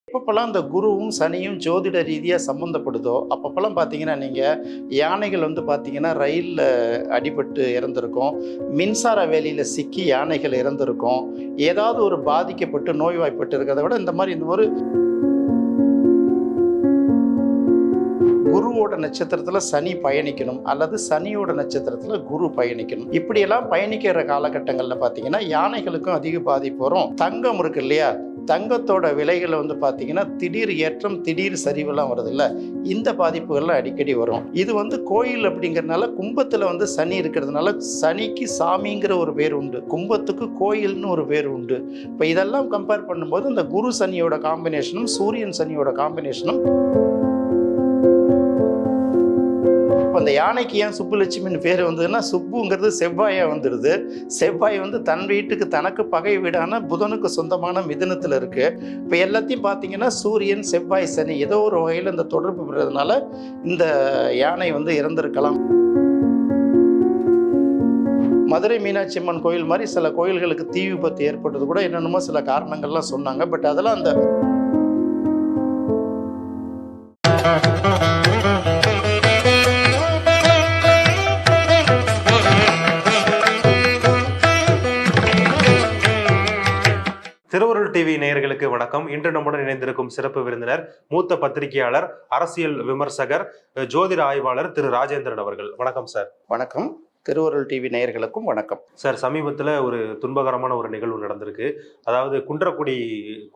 எப்பப்பெல்லாம் இந்த குருவும் சனியும் ஜோதிட ரீதியாக சம்மந்தப்படுதோ அப்பப்பெல்லாம் பார்த்தீங்கன்னா நீங்கள் யானைகள் வந்து பார்த்தீங்கன்னா ரயிலில் அடிபட்டு இறந்துருக்கும், மின்சார வேலியில் சிக்கி யானைகள் இறந்துருக்கும், ஏதாவது ஒரு பாதிக்கப்பட்டு நோய்வாய்ப்பட்டு இருக்கிறத விட இந்த ஒரு குருவோட நட்சத்திரத்தில் சனி பயணிக்கணும் அல்லது சனியோட நட்சத்திரத்தில் குரு பயணிக்கணும். இப்படியெல்லாம் பயணிக்கிற காலகட்டங்களில் பார்த்தீங்கன்னா யானைகளுக்கும் அதிக பாதிப்பு வரும். தங்கம் இருக்கு இல்லையா, தங்கத்தோட விலைகள் வந்து பார்த்தீங்கன்னா திடீர் ஏற்றம் திடீர் சரிவெல்லாம் வருது இல்லை, இந்த பாதிப்புகள்லாம் அடிக்கடி வரும். இது வந்து கோயில் அப்படிங்கிறதுனால கும்பத்தில் வந்து சனி இருக்கிறதுனால சனிக்கு சாமிங்கிற ஒரு பேர் உண்டு, கும்பத்துக்கு கோயில்னு ஒரு பேர் உண்டு. இப்போ இதெல்லாம் கம்பேர் பண்ணும்போது இந்த குரு சனியோட காம்பினேஷனும் சூரியன் சனியோட காம்பினேஷனும். அந்த யானைக்கு ஏன் சுப்புலட்சுமின்னு பேர் வந்ததுன்னா, சுப்புங்கிறது செவ்வாயாக வந்துடுது. செவ்வாய் வந்து தன் வீட்டுக்கு தனக்கு பகை வீடான புதனுக்கு சொந்தமான மிதுனத்தில் இருக்குது. இப்போ எல்லாத்தையும் பார்த்தீங்கன்னா சூரியன் செவ்வாய் சனி ஏதோ ஒரு வகையில் இந்த தொடர்பு பெறதுனால இந்த யானை வந்து இறந்திருக்கலாம். மதுரை மீனாட்சி அம்மன் கோயில் மாதிரி சில கோயில்களுக்கு தீ விபத்து ஏற்பட்டது கூட என்னென்னமோ சில காரணங்கள்லாம் சொன்னாங்க. பட் அதெல்லாம் அந்த திருவருள் டிவி நேயர்களுக்கு வணக்கம். இன்று நம்முடன் இணைந்திருக்கும் சிறப்பு விருந்தினர் மூத்த பத்திரிகையாளர், அரசியல் விமர்சகர், ஜோதிட ஆய்வாளர் திரு ராஜேந்திரன் அவர்கள். வணக்கம் சார். வணக்கம். திருவருள் டிவி நேயர்களுக்கும் வணக்கம் சார். சமீபத்தில் ஒரு துன்பகரமான ஒரு நிகழ்வு நடந்திருக்கு. அதாவது குன்றக்குடி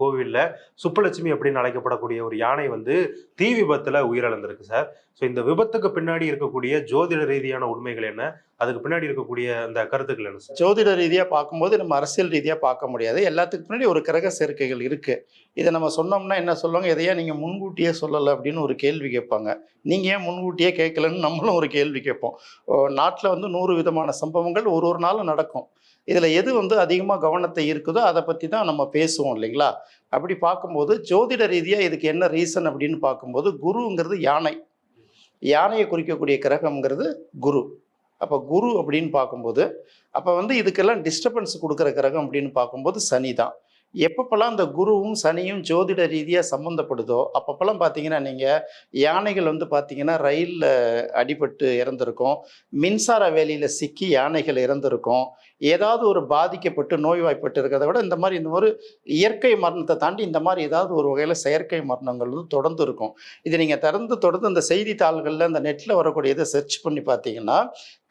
கோவிலில் சுப்புலட்சுமி அப்படின்னு அழைக்கப்படக்கூடிய ஒரு யானை வந்து தீ விபத்தில் உயிரிழந்திருக்கு சார். ஸோ இந்த விபத்துக்கு பின்னாடி இருக்கக்கூடிய ஜோதிட ரீதியான உண்மைகள் என்ன, அதுக்கு பின்னாடி இருக்கக்கூடிய அந்த கருத்துக்கள் என்ன சார்? ஜோதிட ரீதியாக பார்க்கும்போது நம்ம அரசியல் ரீதியாக பார்க்க முடியாது. எல்லாத்துக்கு பின்னாடி ஒரு கிரக சேர்க்கைகள் இருக்குது. இதை நம்ம சொன்னோம்னா என்ன சொல்லுவாங்க, எதையா நீங்கள் முன்கூட்டியே சொல்லலை அப்படின்னு ஒரு கேள்வி கேட்பாங்க. நீங்கள் ஏன் முன்கூட்டியே கேட்கலன்னு நம்மளும் ஒரு கேள்வி கேட்போம். நாட்டில் வந்து 100 விதமான சம்பவங்கள் ஒரு நாளும் நடக்கும். இதில் எது வந்து அதிகமாக கவனத்தை இருக்குதோ அதை பற்றி தான் நம்ம பேசுவோம் இல்லைங்களா. அப்படி பார்க்கும்போது ஜோதிட ரீதியாக இதுக்கு என்ன ரீசன் அப்படின்னு பார்க்கும்போது, குருங்கிறது யானை, யானையை குறிக்கக்கூடிய கிரகம்ங்கிறது குரு. அப்போ குரு அப்படின்னு பார்க்கும்போது அப்போ வந்து இதுக்கெல்லாம் டிஸ்டர்பன்ஸ் கொடுக்குற கிரகம் அப்படின்னு பார்க்கும்போது சனி தான். எப்பப்பெல்லாம் இந்த குருவும் சனியும் ஜோதிட ரீதியாக சம்மந்தப்படுதோ அப்பப்பெல்லாம் பார்த்தீங்கன்னா நீங்கள் யானைகள் வந்து பார்த்தீங்கன்னா ரயிலில் அடிபட்டு இறந்துருக்கும், மின்சார வேலியில் சிக்கி யானைகள் இறந்துருக்கும், ஏதாவது ஒரு பாதிக்கப்பட்டு நோய்வாய்ப்பட்டு இருக்கிறத விட இந்த ஒரு இயற்கை மரணத்தை தாண்டி இந்த மாதிரி ஏதாவது ஒரு வகையில் செயற்கை மரணங்கள் வந்து தொடர்ந்து இருக்கும். இது நீங்கள் தொடர்ந்து இந்த செய்தித்தாள்களில் இந்த நெட்டில் வரக்கூடிய இதை சர்ச் பண்ணி பார்த்தீங்கன்னா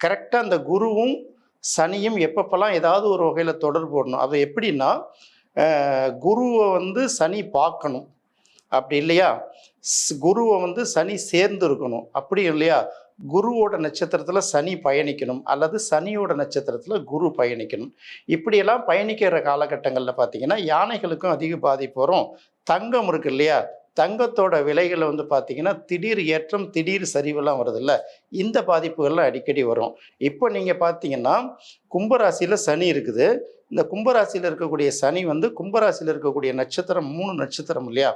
கரெக்டாக அந்த குருவும் சனியும் எப்பப்பெல்லாம் ஏதாவது ஒரு வகையில் தொடர்பு போடணும். அது எப்படின்னா, குருவை வந்து சனி பார்க்கணும், அப்படி இல்லையா குருவை வந்து சனி சேர்ந்து இருக்கணும், அப்படி இல்லையா குருவோட நட்சத்திரத்தில் சனி பயணிக்கணும் அல்லது சனியோட நட்சத்திரத்தில் குரு பயணிக்கணும். இப்படியெல்லாம் பயணிக்கிற காலகட்டங்களில் பார்த்தீங்கன்னா யானைகளுக்கும் அதிக பாதிப்பு வரும். தங்கம் இருக்கு இல்லையா, தங்கத்தோட விலைகளை வந்து பார்த்தீங்கன்னா திடீர் ஏற்றம் திடீர் சரிவெல்லாம் வருதில்ல, இந்த பாதிப்புகள்லாம் அடிக்கடி வரும். இப்போ நீங்கள் பார்த்தீங்கன்னா கும்பராசியில் சனி இருக்குது. இந்த கும்பராசியில் இருக்கக்கூடிய சனி வந்து கும்பராசியில் இருக்கக்கூடிய நட்சத்திரம் 3 நட்சத்திரம் இல்லையா.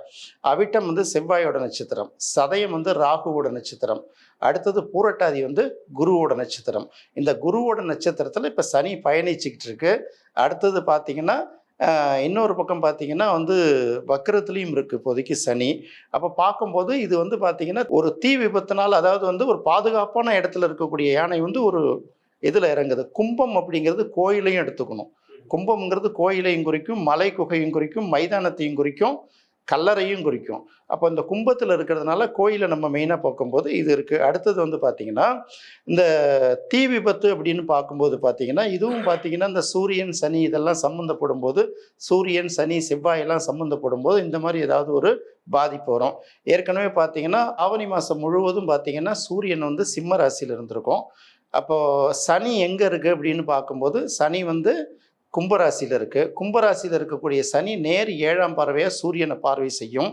அவிட்டம் வந்து செவ்வாயோட நட்சத்திரம், சதயம் வந்து ராகுவோட நட்சத்திரம், அடுத்தது பூரட்டாதி வந்து குருவோட நட்சத்திரம். இந்த குருவோட நட்சத்திரத்தில் இப்போ சனி பயணிச்சுக்கிட்டு இருக்கு. அடுத்தது பார்த்தீங்கன்னா இன்னொரு பக்கம் பார்த்தீங்கன்னா வந்து வக்கரத்துலேயும் இருக்குது இப்போதைக்கு சனி. அப்போ பார்க்கும்போது இது வந்து பார்த்தீங்கன்னா ஒரு தீ விபத்தினால், அதாவது வந்து ஒரு பாதுகாப்பான இடத்துல இருக்கக்கூடிய யானை வந்து ஒரு இதில் இறங்குது. கும்பம் அப்படிங்கிறது கோயிலையும் எடுத்துக்கணும். கும்பம்ங்கிறது கோயிலையும் குறிக்கும், மலை குகையும் குறிக்கும், மைதானத்தையும் குறிக்கும், கல்லறையும் குறிக்கும். அப்போ இந்த கும்பத்தில் இருக்கிறதுனால கோயிலை நம்ம மெயினாக பார்க்கும்போது இது இருக்குது. அடுத்தது வந்து பார்த்திங்கன்னா இந்த தீ விபத்து அப்படின்னு பார்க்கும்போது பார்த்திங்கன்னா இதுவும் பார்த்திங்கன்னா இந்த சூரியன் சனி இதெல்லாம் சம்மந்தப்படும் போது, சூரியன் சனி செவ்வாயெல்லாம் சம்மந்தப்படும் போது இந்த மாதிரி ஏதாவது ஒரு பாதிப்பு வரும். ஏற்கனவே பார்த்திங்கன்னா ஆவணி மாதம் முழுவதும் பார்த்திங்கன்னா சூரியன் வந்து சிம்ம ராசியில் இருந்திருக்கும். அப்போது சனி எங்கே இருக்குது அப்படின்னு பார்க்கும்போது சனி வந்து கும்பராசியில் இருக்குது. கும்பராசியில் இருக்கக்கூடிய சனி நேர் 7ஆம் பார்வையாக சூரியனை பார்வை செய்யும்.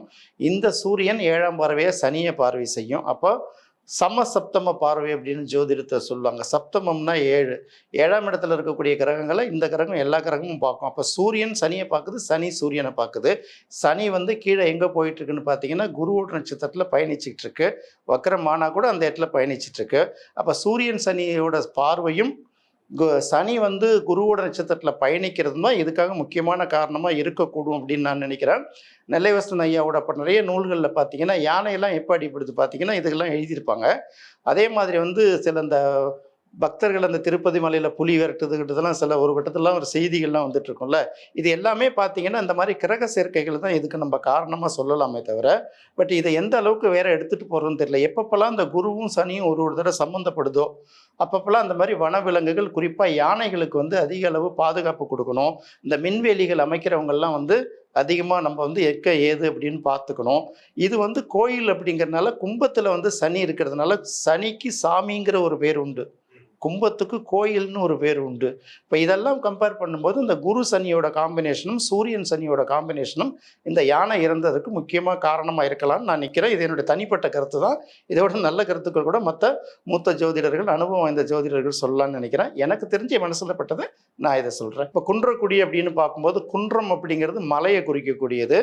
இந்த சூரியன் 7ஆம் பார்வையாக சனியை பார்வை செய்யும். அப்போ சமசப்தம பார்வை அப்படின்னு ஜோதிடத்தை சொல்லுவாங்க. சப்தமம்னா 7, 7ஆம் இடத்துல இருக்கக்கூடிய கிரகங்களை இந்த கிரகம் எல்லா கிரகமும் பார்க்கும். அப்போ சூரியன் சனியை பார்க்குது, சனி சூரியனை பார்க்குது. சனி வந்து கீழே எங்கே போயிட்டுருக்குன்னு பார்த்தீங்கன்னா குருவோட நட்சத்திரத்தில் பயணிச்சுட்டு இருக்கு. வக்கரமானா கூட அந்த இடத்துல பயணிச்சுட்டு இருக்கு. அப்போ சூரியன் சனியோட பார்வையும் சனி வந்து குருவோட நட்சத்திரத்தில் பயணிக்கிறது தான் இதுக்காக முக்கியமான காரணமாக இருக்கக்கூடும் அப்படின்னு நான் நினைக்கிறேன். நெல்லைவசன் ஐயாவோட அப்போ நிறைய நூல்களில் பார்த்தீங்கன்னா யானையெல்லாம் எப்போ அடிப்படுது பார்த்தீங்கன்னா இதுக்கெல்லாம் எழுதியிருப்பாங்க. அதே மாதிரி வந்து சில இந்த பக்தர்கள் அந்த திருப்பதி மலையில் புலி விரட்டுதுகிட்டதெல்லாம் சில ஒரு கட்டத்திலாம் ஒரு செய்திகள்லாம் வந்துட்டு இருக்கும்ல. இது எல்லாமே பார்த்தீங்கன்னா இந்த மாதிரி கிரக சேர்க்கைகள் தான் இதுக்கு நம்ம காரணமாக சொல்லலாமே தவிர, பட் இதை எந்த அளவுக்கு வேற எடுத்துகிட்டு போகிறோன்னு தெரியல. எப்பப்பெல்லாம் இந்த குருவும் சனியும் ஒரு தடவை சம்மந்தப்படுதோ அப்பப்பெல்லாம் அந்த மாதிரி வனவிலங்குகள் குறிப்பாக யானைகளுக்கு வந்து அதிக அளவு பாதுகாப்பு கொடுக்கணும். இந்த மின்வேலிகள் அமைக்கிறவங்கெல்லாம் வந்து அதிகமாக நம்ம வந்து எக்க ஏது அப்படின்னு பார்த்துக்கணும். இது வந்து கோயில் அப்படிங்கிறதுனால கும்பத்தில் வந்து சனி இருக்கிறதுனால சனிக்கு சாமிங்கிற ஒரு பேர் உண்டு, கும்பத்துக்கு கோயில்னு ஒரு பேர் உண்டு. இப்போ இதெல்லாம் கம்பேர் பண்ணும்போது இந்த குரு சனியோட காம்பினேஷனும் சூரியன் சனியோட காம்பினேஷனும் இந்த யானை இறந்ததுக்கு முக்கியமாக காரணமாக இருக்கலாம்னு நான் நிற்கிறேன். இது என்னுடைய தனிப்பட்ட கருத்து தான். இதோட நல்ல கருத்துக்கள் கூட மற்ற மூத்த ஜோதிடர்கள், அனுபவம் வாய்ந்த ஜோதிடர்கள் சொல்லலாம்னு நினைக்கிறேன். எனக்கு தெரிஞ்ச என் மனசில் பட்டதை நான் இதை சொல்கிறேன். இப்போ குன்றக்குடி அப்படின்னு பார்க்கும்போது குன்றம் அப்படிங்கிறது மலையை குறிக்கக்கூடியது.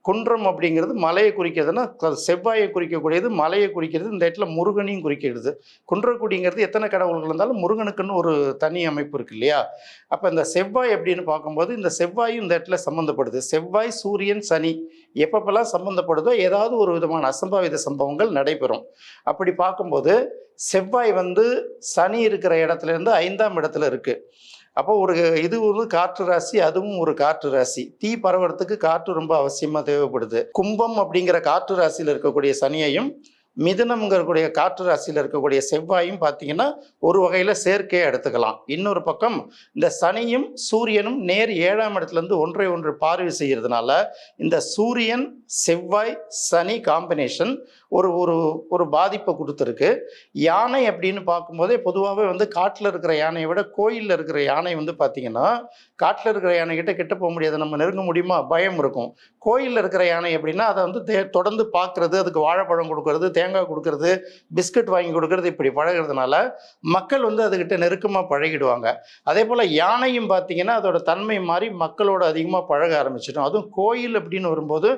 குன்றம் அப்படிங்கிறது மலையை குறிக்கிறதுனா செவ்வாயை குறிக்கக்கூடியது, மலையை குறிக்கிறது. இந்த இடத்துல முருகனையும் குறிக்கிறது. குன்றக்குடிங்கிறது எத்தனை கடவுள்கள் இருந்தாலும் முருகனுக்குன்னு ஒரு தனி அமைப்பு இருக்கு இல்லையா? அப்போ இந்த செவ்வாய் அப்படின்னு பார்க்கும்போது இந்த செவ்வாயும் இந்த இடத்துல சம்மந்தப்படுது. செவ்வாய், சூரியன், சனி எப்பப்பெல்லாம் சம்மந்தப்படுதோ ஏதாவது ஒரு விதமான அசம்பாவித சம்பவங்கள் நடைபெறும். அப்படி பார்க்கும்போது செவ்வாய் வந்து சனி இருக்கிற இடத்துல இருந்து 5ஆம் இடத்துல இருக்கு. அப்போ இது ஒரு காற்று ராசி, அதுவும் ஒரு காற்று ராசி. தீ பரவறதுக்கு காற்று ரொம்ப அவசியமாக தேவைப்படுது. கும்பம் அப்படிங்கிற காற்று ராசியில் இருக்கக்கூடிய சனியையும் மிதுனம்ங்கிறக்கூடிய காற்று ராசியில் இருக்கக்கூடிய செவ்வாயும் பார்த்தீங்கன்னா ஒரு வகையில் சேர்க்கையை எடுத்துக்கலாம். இன்னொரு பக்கம் இந்த சனியும் சூரியனும் நேர் 7ஆம் இடத்துலேருந்து ஒன்றை ஒன்று பார்வை செய்கிறதுனால இந்த சூரியன் செவ்வாய் சனி காம்பினேஷன் ஒரு ஒரு ஒரு பாதிப்பை கொடுத்துருக்கு. யானை அப்படின்னு பார்க்கும்போதே பொதுவாகவே வந்து காட்டில் இருக்கிற யானையை விட கோயிலில் இருக்கிற யானை வந்து பார்த்திங்கன்னா காட்டில் இருக்கிற யானைக்கிட்ட கிட்ட போக முடியாது, நம்ம நெருங்க முடியுமா, பயம் இருக்கும். கோயிலில் இருக்கிற யானை எப்படின்னா அதை வந்து தொடர்ந்து பார்க்குறது, அதுக்கு வாழைப்பழம் கொடுக்கறது, தேங்காய் கொடுக்கறது, பிஸ்கட் வாங்கி கொடுக்கறது, இப்படி பழகிறதுனால மக்கள் வந்து அதுக்கிட்ட நெருக்கமாக பழகிடுவாங்க. அதே போல் யானையும் பார்த்திங்கன்னா அதோட தன்மை மாறி மக்களோட அதிகமாக பழக ஆரம்பிச்சிடும். அதுவும் கோயில் அப்படின்னு வரும்போது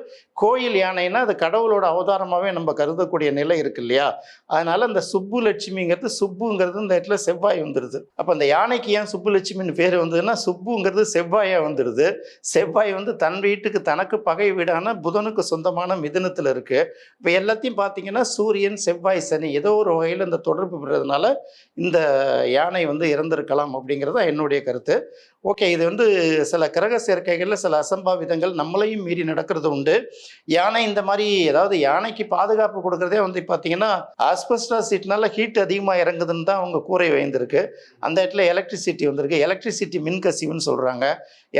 கோயில் யானைன்னா அது கடவுளோட அவதாரமாகவே நம்ம கருதக்கூடிய நிலை இருக்கு இல்லையா? அதனால அந்த சுப்பு லட்சுமிங்கிறது, சுப்புங்கிறது இந்த இடத்துல செவ்வாய் வந்துடுது. அப்போ அந்த யானைக்கு ஏன் சுப்பு லட்சுமின்னு பேர் வந்ததுன்னா சுப்புங்கிறது செவ்வாயாக வந்துடுது. செவ்வாய் வந்து தன் வீட்டுக்கு தனக்கு பகை வீடான புதனுக்கு சொந்தமான மிதுனத்தில் இருக்கு. இப்போ எல்லாத்தையும் பார்த்தீங்கன்னா சூரியன் செவ்வாய் சனி ஏதோ ஒரு வகையில் இந்த தொடர்பு பெறதுனால இந்த யானை வந்து இறந்திருக்கலாம் அப்படிங்கிறது என்னுடைய கருத்து. ஓகே, இது வந்து சில கிரக சேர்க்கைகளில் சில அசம்பாவிதங்கள் நம்மளையும் மீறி நடக்கிறது உண்டு. யானை இந்த மாதிரி அதாவது யானைக்கு பாதுகாப்பு கொடுக்குறதே வந்து பார்த்தீங்கன்னா ஆஸ்பெஸ்டாஸ் சீட்னால ஹீட் அதிகமாக இறங்குதுன்னு தான் அவங்க கூரை வைந்திருக்கு. அந்த இடத்துல எலக்ட்ரிசிட்டி வந்திருக்கு. எலக்ட்ரிசிட்டி மின்கசிவுன்னு சொல்கிறாங்க.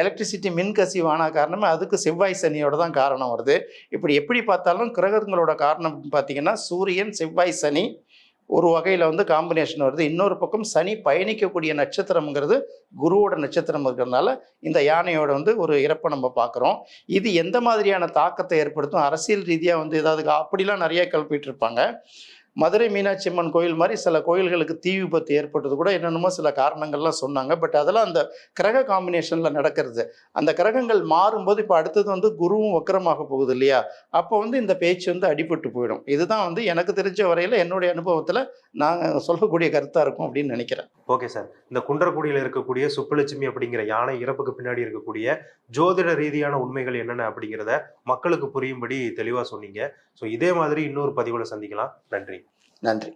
எலக்ட்ரிசிட்டி மின்கசிவு ஆன காரணமே அதுக்கு செவ்வாய் சனியோட தான் காரணம் வருது. இப்படி எப்படி பார்த்தாலும் கிரகங்களோட காரணம் பார்த்தீங்கன்னா சூரியன் செவ்வாய் சனி ஒரு வகையில் வந்து காம்பினேஷன் வருது. இன்னொரு பக்கம் சனி பயணிக்கக்கூடிய நட்சத்திரம்ங்கிறது குருவோட நட்சத்திரம் இருக்கிறதுனால இந்த யானையோட வந்து ஒரு இறப்பை நம்ம பார்க்குறோம். இது எந்த மாதிரியான தாக்கத்தை ஏற்படுத்தும், அரசியல் ரீதியாக வந்து ஏதாவது அப்படிலாம் நிறைய கிளப்பிட்டு இருப்பாங்க. மதுரை மீனாட்சி அம்மன் கோயில் மாதிரி சில கோயில்களுக்கு தீ விபத்து ஏற்பட்டது கூட என்னென்னமோ சில காரணங்கள்லாம் சொன்னாங்க. பட் அதெல்லாம் அந்த கிரக காம்பினேஷனில் நடக்கிறது. அந்த கிரகங்கள் மாறும்போது இப்போ அடுத்தது வந்து குருவும் வக்கரமாக போகுது இல்லையா? அப்போ வந்து இந்த பேச்சு வந்து அடிபட்டு போயிடும். இதுதான் வந்து எனக்கு தெரிஞ்ச வரையில் என்னுடைய அனுபவத்தில் நான் சொல்லக்கூடிய கருத்தாக இருக்கும் அப்படின்னு நினைக்கிறேன். ஓகே சார், இந்த குன்றக்குடியில் இருக்கக்கூடிய சுப்புலட்சுமி அப்படிங்கிற யானை இறப்புக்கு பின்னாடி இருக்கக்கூடிய ஜோதிட ரீதியான உண்மைகள் என்னென்ன அப்படிங்கிறத மக்களுக்கு புரியும்படி தெளிவாக சொன்னீங்க. ஸோ இதே மாதிரி இன்னொரு பதிவில் சந்திக்கலாம். நன்றி. நன்றி.